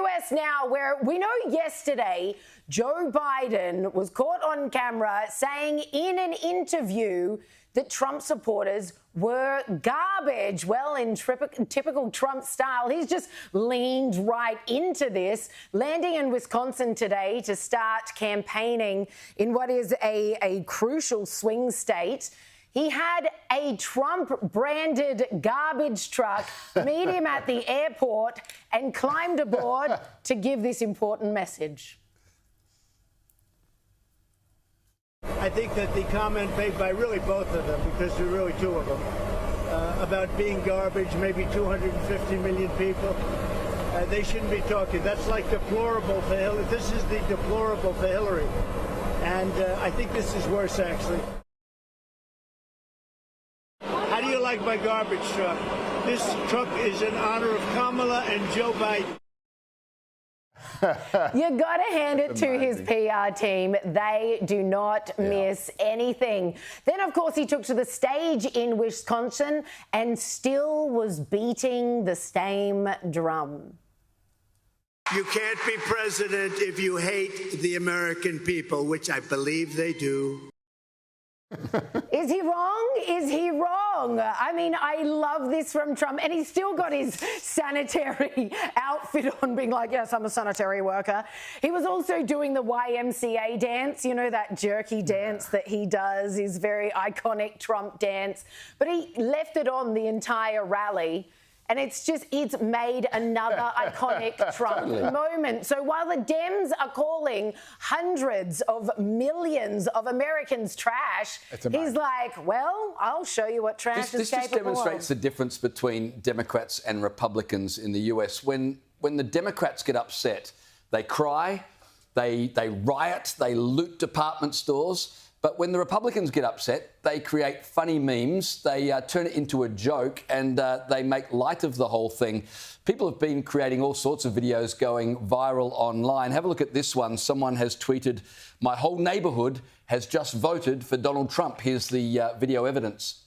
US now, where we know yesterday Joe Biden was caught on camera saying in an interview that Trump supporters were garbage. Well, in typical Trump style, he's just leaned right into this, landing in Wisconsin today to start campaigning in what is a crucial swing state. He had a Trump-branded garbage truck meet him at the airport and climbed aboard to give this important message. I think that the comment made by really both of them, because there are really two of them, about being garbage, maybe 250 million people, they shouldn't be talking. That's like deplorable for Hillary. This is the deplorable for Hillary. And I think this is worse, actually. How do you like my garbage truck? This truck is in honor of Kamala and Joe Biden. You got to hand it to his PR team. They do not miss anything. Then, of course, he took to the stage in Wisconsin and still was beating the same drum. You can't be president if you hate the American people, which I believe they do. Is he wrong? Is he wrong? I mean, I love this from Trump. And he's still got his sanitary outfit on, being like, yes, I'm a sanitary worker. He was also doing the YMCA dance, you know, that jerky dance that he does, his very iconic Trump dance. But he left it on the entire rally. And it's made another iconic Trump moment. So while the Dems are calling hundreds of millions of Americans trash, he's like, well, I'll show you what trash is capable of. This just demonstrates the difference between Democrats and Republicans in the US. When the Democrats get upset, they cry, they riot, they loot department stores. But when the Republicans get upset, they create funny memes, they turn it into a joke, and they make light of the whole thing. People have been creating all sorts of videos going viral online. Have a look at this one. Someone has tweeted, "My whole neighbourhood has just voted for Donald Trump." Here's the video evidence.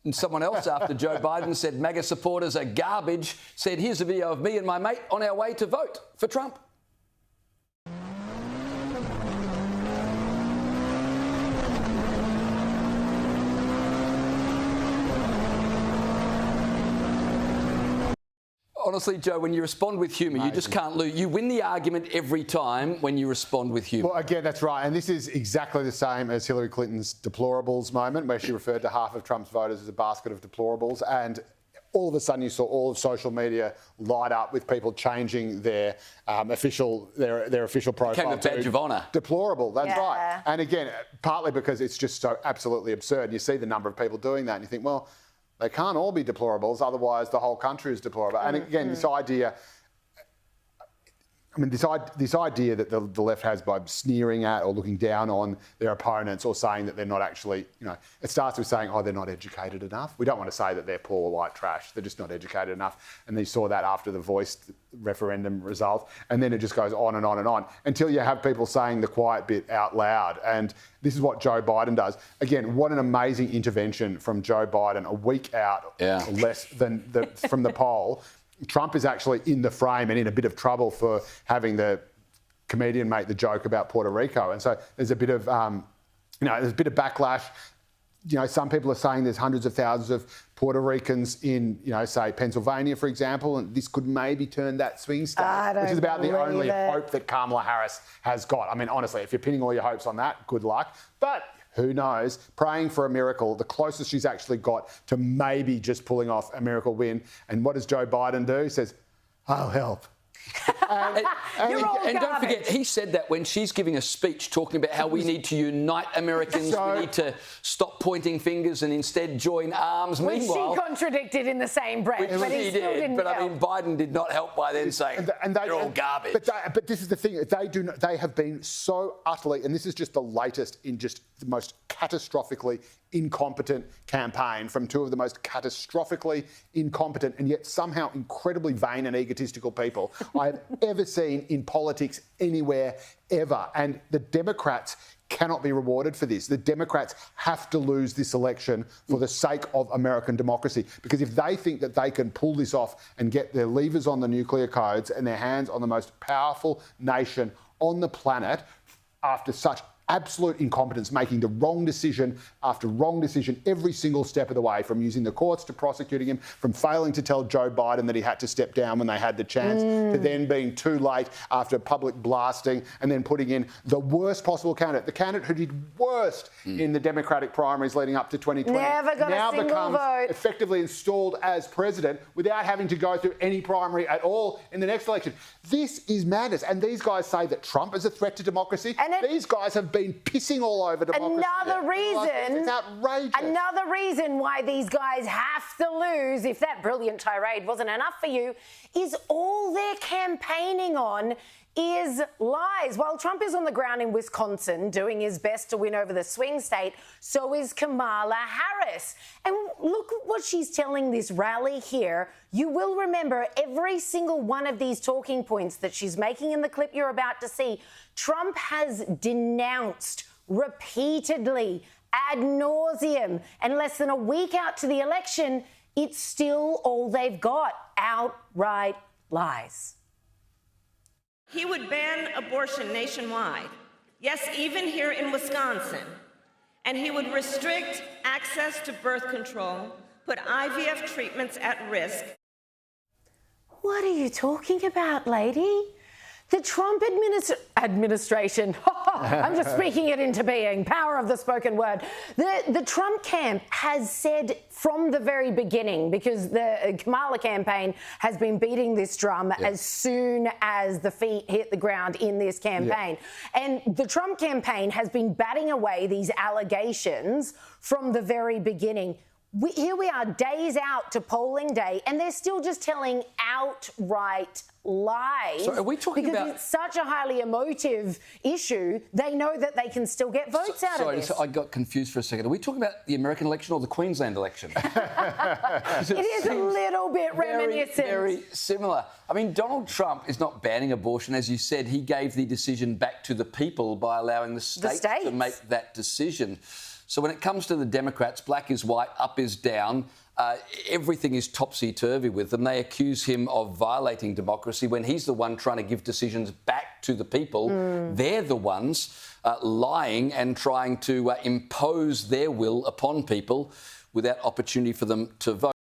And someone else, after Joe Biden said MAGA supporters are garbage, said, here's a video of me and my mate on our way to vote for Trump. Honestly, Joe, when you respond with humour, you just can't lose. You win the argument every time when you respond with humour. Well, again, that's right. And this is exactly the same as Hillary Clinton's deplorables moment, where she referred to half of Trump's voters as a basket of deplorables. And all of a sudden you saw all of social media light up with people changing their official profile. Became a badge of honour. Deplorable, that's right. And again, partly because it's just so absolutely absurd. You see the number of people doing that and you think, well, they can't all be deplorables, otherwise the whole country is deplorable. And again, this idea, I mean, this idea that the left has by sneering at or looking down on their opponents or saying that they're not actually, you know, it starts with saying, oh, they're not educated enough. We don't want to say that they're poor white trash. They're just not educated enough. And they saw that after the voice referendum result. And then it just goes on and on and on until you have people saying the quiet bit out loud. And this is what Joe Biden does. Again, what an amazing intervention from Joe Biden a week out, less than from the poll. Trump is actually in the frame and in a bit of trouble for having the comedian make the joke about Puerto Rico. And so there's a bit of, there's a bit of backlash. You know, some people are saying there's hundreds of thousands of Puerto Ricans in, say, Pennsylvania, for example, and this could maybe turn that swing state, which is about the only hope that Kamala Harris has got. I mean, honestly, if you're pinning all your hopes on that, good luck. But who knows? Praying for a miracle, the closest she's actually got to maybe just pulling off a miracle win. And what does Joe Biden do? He says, I'll help. And don't forget, he said that when she's giving a speech talking about how we need to unite Americans, we need to stop pointing fingers and instead join arms. Which Meanwhile, she contradicted in the same breath, but he still didn't But help. I mean, Biden did not help by then saying they're all garbage. But this is the thing: they have been so utterly, and this is just the latest in just the most catastrophically incompetent campaign from two of the most catastrophically incompetent and yet somehow incredibly vain and egotistical people I have ever seen in politics anywhere ever. And the Democrats cannot be rewarded for this. The Democrats have to lose this election for the sake of American democracy, because if they think that they can pull this off and get their levers on the nuclear codes and their hands on the most powerful nation on the planet after such absolute incompetence, making the wrong decision after wrong decision every single step of the way, from using the courts to prosecuting him, from failing to tell Joe Biden that he had to step down when they had the chance, to then being too late after public blasting and then putting in the worst possible candidate, the candidate who did worst in the Democratic primaries leading up to 2020, Never got now a single becomes vote. effectively installed as president without having to go through any primary at all in the next election. This is madness. And these guys say that Trump is a threat to democracy. These guys have been pissing all over democracy. It's outrageous. Another reason why these guys have to lose, if that brilliant tirade wasn't enough for you, is all they're campaigning on is lies. While Trump is on the ground in Wisconsin doing his best to win over the swing state, so is Kamala Harris. And look what she's telling this rally here. You will remember every single one of these talking points that she's making in the clip you're about to see. Trump has denounced repeatedly, ad nauseum, and less than a week out to the election, it's still all they've got: outright lies. He would ban abortion nationwide, yes, even here in Wisconsin. And he would restrict access to birth control, put IVF treatments at risk. What are you talking about, lady? The Trump administration, I'm just speaking it into being, power of the spoken word. The Trump camp has said from the very beginning, because the Kamala campaign has been beating this drum as soon as the feet hit the ground in this campaign. And the Trump campaign has been batting away these allegations from the very beginning. Here we are, days out to polling day, and they're still just telling outright lies. So are we talking because about... it's such a highly emotive issue, they know that they can still get votes out of this. Sorry, I got confused for a second. Are we talking about the American election or the Queensland election? It is a little bit reminiscent. Very similar. I mean, Donald Trump is not banning abortion. As you said, he gave the decision back to the people by allowing the states to make that decision. So when it comes to the Democrats, black is white, up is down. Everything is topsy-turvy with them. They accuse him of violating democracy when he's the one trying to give decisions back to the people. They're the ones lying and trying to impose their will upon people without opportunity for them to vote.